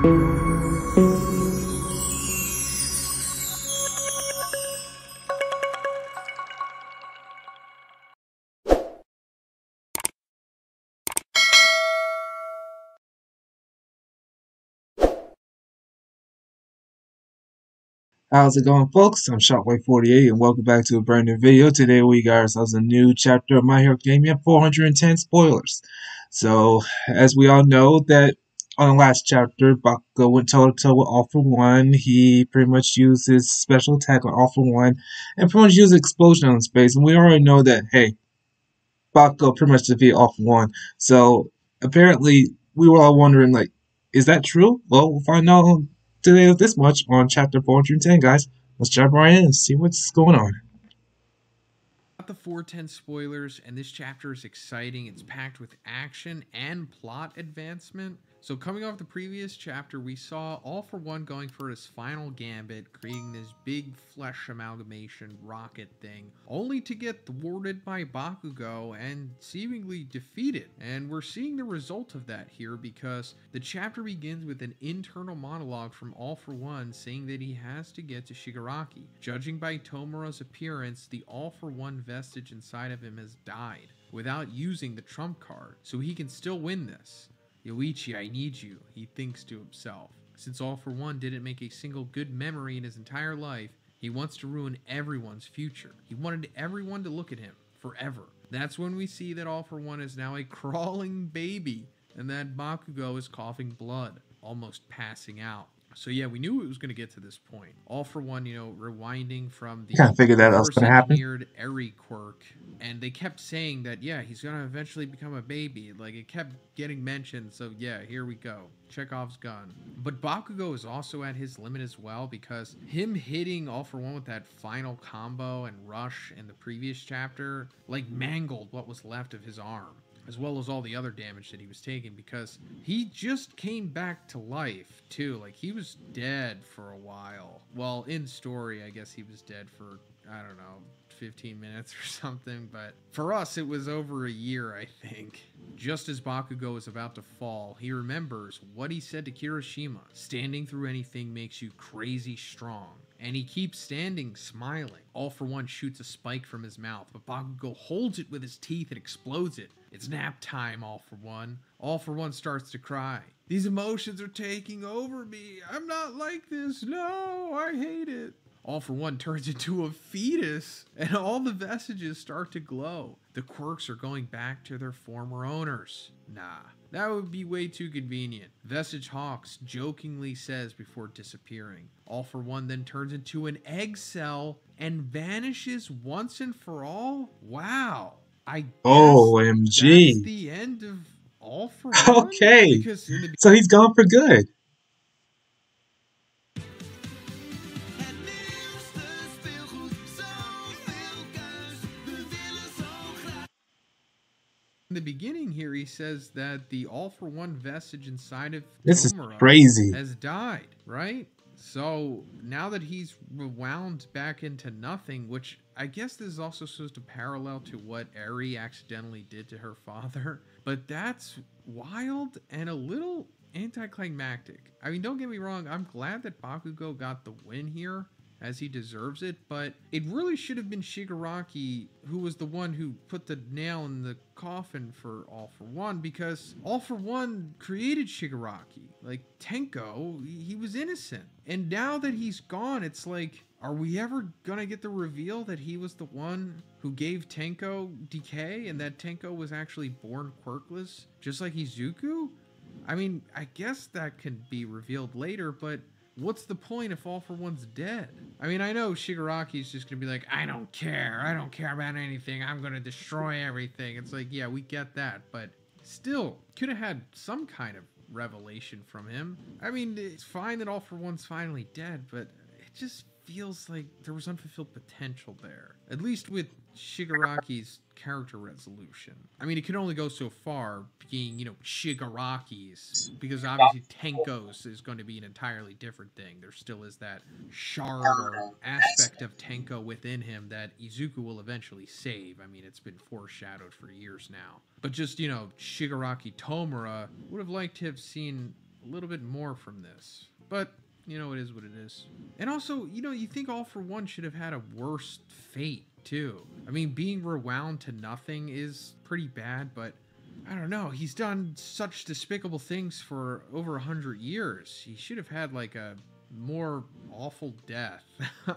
How's it going, folks? I'm Shockwave48 and welcome back to a brand new video. Today we got ourselves a new chapter of My Hero Academia, 410 spoilers. So, as we all know that on the last chapter, Bakugo went toe-to-toe with All For One. He pretty much used his special attack on All For One and pretty much used Explosion on space. And we already know that, hey, Bakugo pretty much defeated All For One. So, apparently, we were all wondering, like, is that true? Well, we'll find out today this much on chapter 410, guys. Let's jump right in and see what's going on. Got the 410 spoilers, and this chapter is exciting. It's packed with action and plot advancement. So coming off the previous chapter, we saw All For One going for his final gambit, creating this big flesh amalgamation rocket thing, only to get thwarted by Bakugo and seemingly defeated. And we're seeing the result of that here because the chapter begins with an internal monologue from All For One saying that he has to get to Shigaraki. Judging by Tomura's appearance, the All For One vestige inside of him has died without using the trump card, so he can still win this. Yoichi, I need you, he thinks to himself. Since All For One didn't make a single good memory in his entire life, he wants to ruin everyone's future. He wanted everyone to look at him forever. That's when we see that All For One is now a crawling baby, and that Bakugo is coughing blood, almost passing out. So yeah, we knew it was going to get to this point. All For One, rewinding from the Kind of figured that was first going to happen. engineered Eri quirk, and they kept saying that, yeah, he's going to eventually become a baby. Like, it kept getting mentioned, so yeah, here we go. Chekhov's gun. But Bakugo is also at his limit as well, because him hitting All For One with that final combo and rush in the previous chapter, like, mangled what was left of his arm, as well as all the other damage that he was taking, because he just came back to life, too. Like, he was dead for a while. Well, in story, I guess he was dead for, I don't know, 15 minutes or something, but for us, it was over a year, I think. Just as Bakugo is about to fall, he remembers what he said to Kirishima. Standing through anything makes you crazy strong. And he keeps standing, smiling. All For One shoots a spike from his mouth, but Bakugo holds it with his teeth and explodes it. It's nap time, All For One. All For One starts to cry. These emotions are taking over me. I'm not like this. No, I hate it. All For One turns into a fetus, and all the vestiges start to glow. The quirks are going back to their former owners. Nah, that would be way too convenient. Vestige Hawks jokingly says before disappearing. All For One then turns into an egg cell and vanishes once and for all? Wow. I guess that's OMG. the end of All For One? Okay. Because in the So he's gone for good. beginning here, he says that the All For One vestige inside of This is Tomura crazy. has died, right? So now that he's rewound back into nothing, which I guess this is also supposed to parallel to what Eri accidentally did to her father, but that's wild and a little anticlimactic. I mean, don't get me wrong, I'm glad that Bakugo got the win here, as he deserves it, but it really should have been Shigaraki who was the one who put the nail in the coffin for All For One, because All For One created Shigaraki. Like, Tenko, he was innocent. And now that he's gone, it's like, are we ever gonna get the reveal that he was the one who gave Tenko decay, and that Tenko was actually born quirkless, just like Izuku? I mean, I guess that can be revealed later, but what's the point if All For One's dead? I mean, I know Shigaraki's just gonna be like, I don't care about anything, I'm gonna destroy everything. It's like, yeah, we get that, but still, could have had some kind of revelation from him. I mean, it's fine that All For One's finally dead, but it just feels like there was unfulfilled potential there. At least with Shigaraki's character resolution. I mean, it can only go so far being, Shigaraki's, because obviously Tenko's is going to be an entirely different thing. There still is that shard or aspect of Tenko within him that Izuku will eventually save. I mean, it's been foreshadowed for years now. But just, Shigaraki Tomura would have liked to have seen a little bit more from this. But, it is what it is. And also, you think All for One should have had a worse fate, too. I mean, being rewound to nothing is pretty bad, but I don't know. He's done such despicable things for over 100 years. He should have had like a more awful death.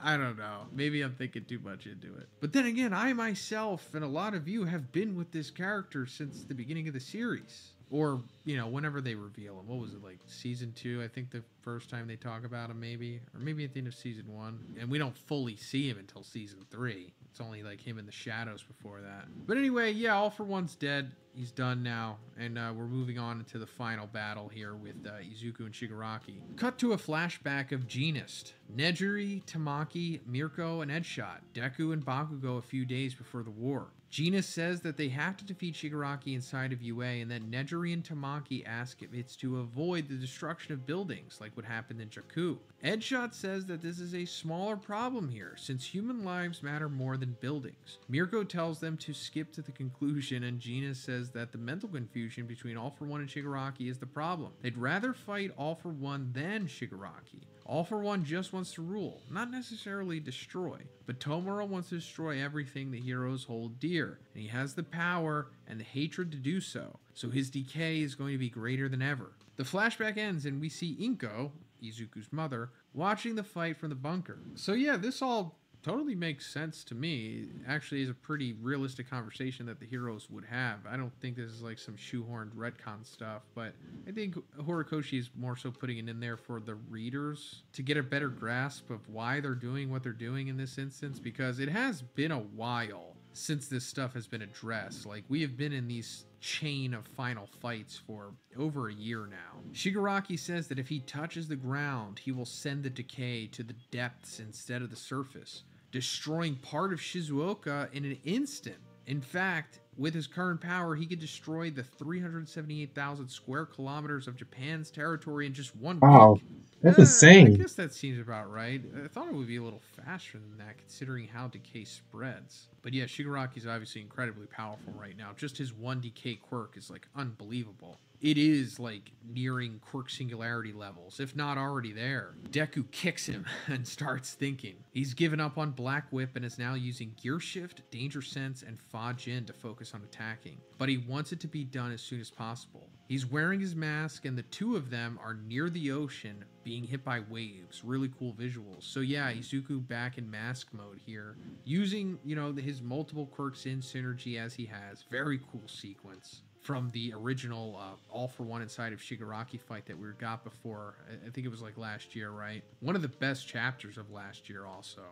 I don't know. Maybe I'm thinking too much into it. But then again, I myself and a lot of you have been with this character since the beginning of the series. Or, whenever they reveal him. What was it, like season 2? I think the first time they talk about him, maybe. Or maybe at the end of season 1. And we don't fully see him until season 3. It's only like him in the shadows before that. But anyway, yeah, All for One's dead. He's done now, and we're moving on into the final battle here with Izuku and Shigaraki. Cut to a flashback of Genist, Nejiri, Tamaki, Mirko, and Edshot, Deku, and Bakugo a few days before the war. Genist says that they have to defeat Shigaraki inside of UA, and then Nejiri and Tamaki ask if it's to avoid the destruction of buildings, like what happened in Jakku. Edshot says that this is a smaller problem here, since human lives matter more than buildings. Mirko tells them to skip to the conclusion, and Genist says that the mental confusion between All for One and Shigaraki is the problem. They'd rather fight All for One than Shigaraki. All for One just wants to rule, not necessarily destroy. But Tomura wants to destroy everything the heroes hold dear, and he has the power and the hatred to do so. So his decay is going to be greater than ever. The flashback ends and we see Inko, Izuku's mother, watching the fight from the bunker. So yeah, this all totally makes sense to me. Actually is a pretty realistic conversation that the heroes would have. I don't think this is like some shoehorned retcon stuff, but I think Horikoshi is more so putting it in there for the readers to get a better grasp of why they're doing what they're doing in this instance, because it has been a while since this stuff has been addressed. Like, we have been in these chain of final fights for over a year now. Shigaraki says that if he touches the ground, he will send the decay to the depths instead of the surface, destroying part of Shizuoka in an instant. In fact, with his current power, he could destroy the 378,000 square kilometers of Japan's territory in just 1 Wow, week. that's I insane. guess that seems about right. I thought it would be a little faster than that, considering how decay spreads. But yeah, Shigaraki's obviously incredibly powerful right now. Just his 1 decay quirk is like unbelievable. It is like nearing quirk singularity levels, if not already there. Deku kicks him and starts thinking. He's given up on Black Whip and is now using Gear Shift, Danger Sense, and Fa Jin to focus on attacking. But he wants it to be done as soon as possible. He's wearing his mask and the two of them are near the ocean being hit by waves. Really cool visuals. So yeah, Izuku back in mask mode here, using, his multiple quirks in synergy as he has. Very cool sequence from the original All for One inside of Shigaraki fight that we got before. I think it was like last year, right? One of the best chapters of last year also.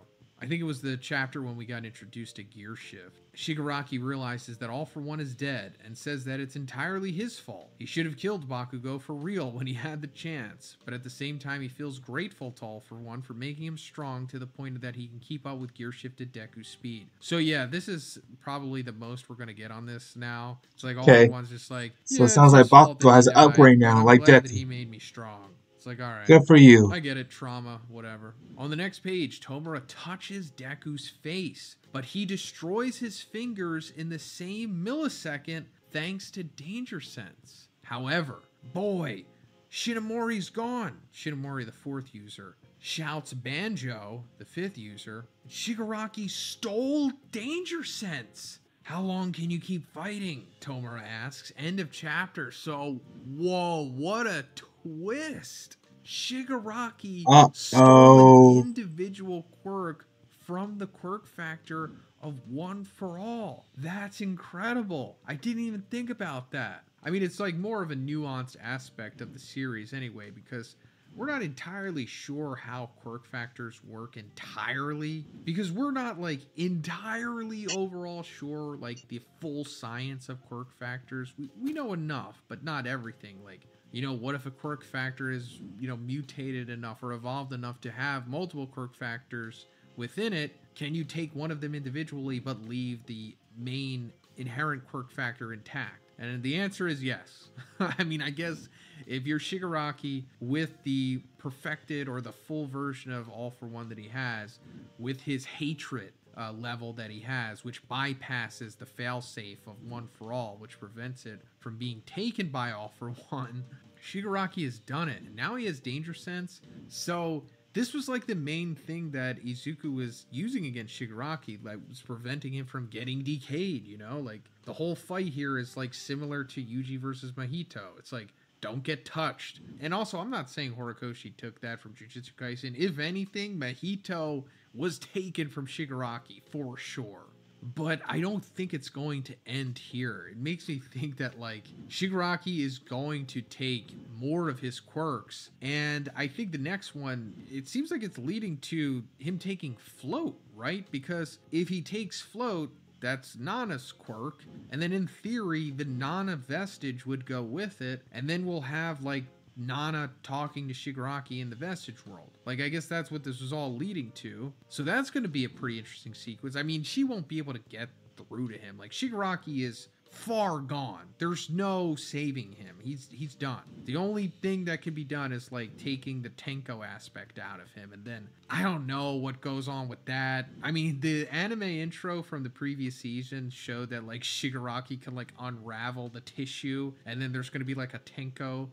I think it was the chapter when we got introduced to Gear Shift. Shigaraki realizes that All for One is dead and says that it's entirely his fault. He should have killed Bakugo for real when he had the chance, but at the same time he feels grateful to All for One for making him strong to the point that he can keep up with Gear Shifted Deku's speed. So yeah, this is probably the most we're going to get on this now. It's like All for Okay, One's just like, so it yeah, it's sounds like his fault Bakugo that he has an died, upgrade but now, I'm like glad that Deku. he made me strong. It's like, all right. Good for you. I get it, trauma, whatever. On the next page, Tomura touches Deku's face, but he destroys his fingers in the same millisecond thanks to Danger Sense. However, boy, Shinomori's gone. Shinomori, the 4th user, shouts Banjo, the 5th user. Shigaraki stole Danger Sense. How long can you keep fighting? Tomura asks. End of chapter. So, whoa, what a twist. Shigaraki stole an Uh-oh. individual quirk from the quirk factor of One for All. That's incredible. I didn't even think about that. I mean, it's like more of a nuanced aspect of the series anyway, because we're not entirely sure how quirk factors work entirely, because we're not like entirely overall sure like the full science of quirk factors. We know enough, but not everything. Like, what if a quirk factor is, mutated enough or evolved enough to have multiple quirk factors within it? Can you take one of them individually but leave the main inherent quirk factor intact? And the answer is yes. I mean, I guess if you're Shigaraki with the perfected or the full version of All for One that he has, with his hatred level that he has, which bypasses the failsafe of One for All, which prevents it from being taken by All for One, Shigaraki has done it, and now he has danger sense. So this was like the main thing that Izuku was using against Shigaraki, like was preventing him from getting decayed. You know, like the whole fight here is like similar to Yuji versus Mahito. It's like don't get touched. And also, I'm not saying Horikoshi took that from Jujutsu Kaisen. If anything, Mahito was taken from Shigaraki for sure. But I don't think it's going to end here. It makes me think that like Shigaraki is going to take more of his quirks, and I think the next one, it seems like it's leading to him taking Float, right? Because if he takes Float, that's Nana's quirk, and then in theory the Nana vestige would go with it, and then we'll have like Nana talking to Shigaraki in the Vestige world. Like, I guess that's what this was all leading to. So that's going to be a pretty interesting sequence. I mean, she won't be able to get through to him. Like, Shigaraki is far gone. There's no saving him. He's done. The only thing that can be done is like taking the Tenko aspect out of him, and then I don't know what goes on with that. I mean, the anime intro from the previous season showed that like Shigaraki can like unravel the tissue, and then there's going to be like a Tenko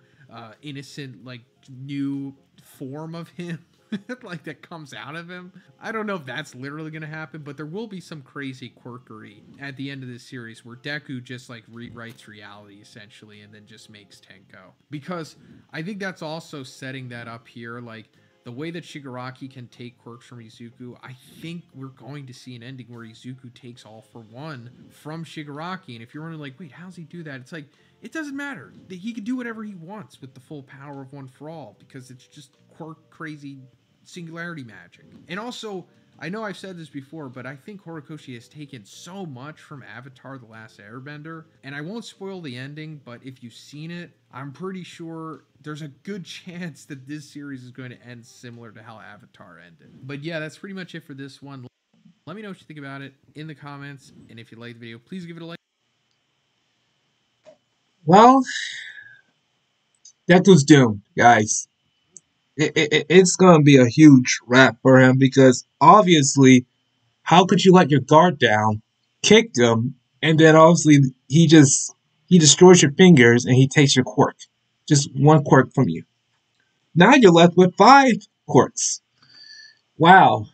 innocent like new form of him like that comes out of him. I don't know if that's literally going to happen, but there will be some crazy quirkery at the end of this series where Deku just like rewrites reality essentially and then just makes Tenko, because I think that's also setting that up here. Like the way that Shigaraki can take quirks from Izuku, I think we're going to see an ending where Izuku takes All for One from Shigaraki. And if you're wondering like, wait, how does he do that? It's like, it doesn't matter. He can do whatever he wants with the full power of One for All, because it's just quirk crazy singularity magic. And also, I know I've said this before, but I think Horikoshi has taken so much from Avatar: The Last Airbender, and I won't spoil the ending, but if you've seen it, I'm pretty sure there's a good chance that this series is going to end similar to how Avatar ended. But yeah, that's pretty much it for this one. Let me know what you think about it in the comments, and if you like the video, please give it a like. Well, Deku's doomed, guys. It's gonna be a huge wrap for him because obviously, how could you let your guard down, kick him, and then obviously he destroys your fingers and he takes your quirk, just one quirk from you. Now you're left with 5 quirks. Wow,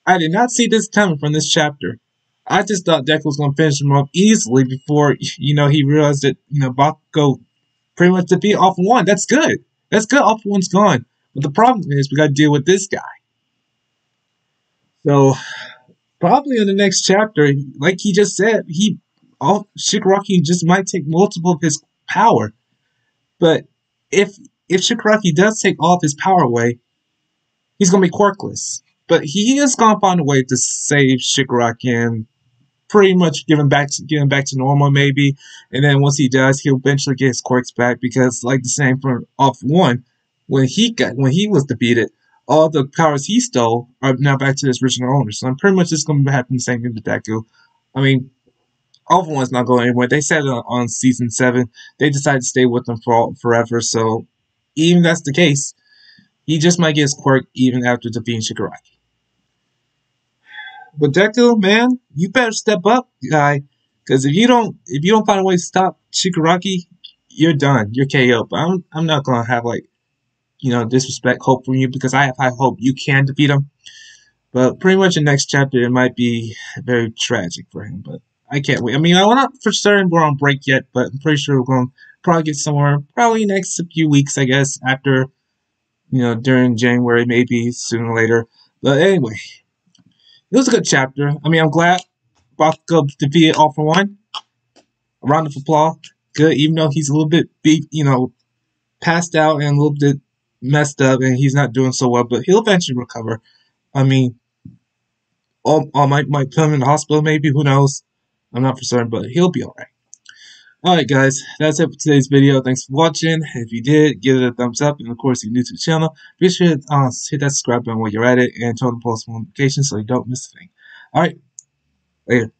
I did not see this coming from this chapter. I just thought Deku was gonna finish him up easily before he realized that Bakugo pretty much defeat All for One. That's good. That's good. All for One's gone. But the problem is we got to deal with this guy. So probably in the next chapter, like he just said, Shigaraki just might take multiple of his power. But if Shigaraki does take all of his power away, he's gonna be quirkless. But he is gonna find a way to save Shigaraki and pretty much give him back to normal maybe. And then once he does, he'll eventually get his quirks back, because like the same for Off One, when he was defeated, all the powers he stole are now back to his original owner. So I'm pretty much just going to happen the same thing to Deku. I mean, Off One's not going anywhere. They said on season 7 they decided to stay with them forever. So even if that's the case, he just might get his quirk even after defeating Shigaraki. But Deku, man, you better step up, guy. Because if you don't find a way to stop Shigaraki, you're done. You're KO. But I'm not gonna have disrespect hope from you, because I have high hope you can defeat him. But pretty much the next chapter it might be very tragic for him. But I can't wait. I mean, I'm not for certain we're on break yet, but I'm pretty sure we're going to probably get somewhere probably next few weeks, I guess, after during January, maybe sooner or later. But anyway, it was a good chapter. I mean, I'm glad Bakugo defeated All for One. A round of applause. Good, even though he's a little bit passed out and a little bit messed up, and he's not doing so well, but he'll eventually recover. I mean, all might put him in the hospital, maybe. Who knows? I'm not for certain, but he'll be alright. Alright, guys, that's it for today's video. Thanks for watching. If you did, give it a thumbs up, and of course, if you're new to the channel, be sure to hit that subscribe button while you're at it, and turn on the post notifications so you don't miss a thing. Alright, later.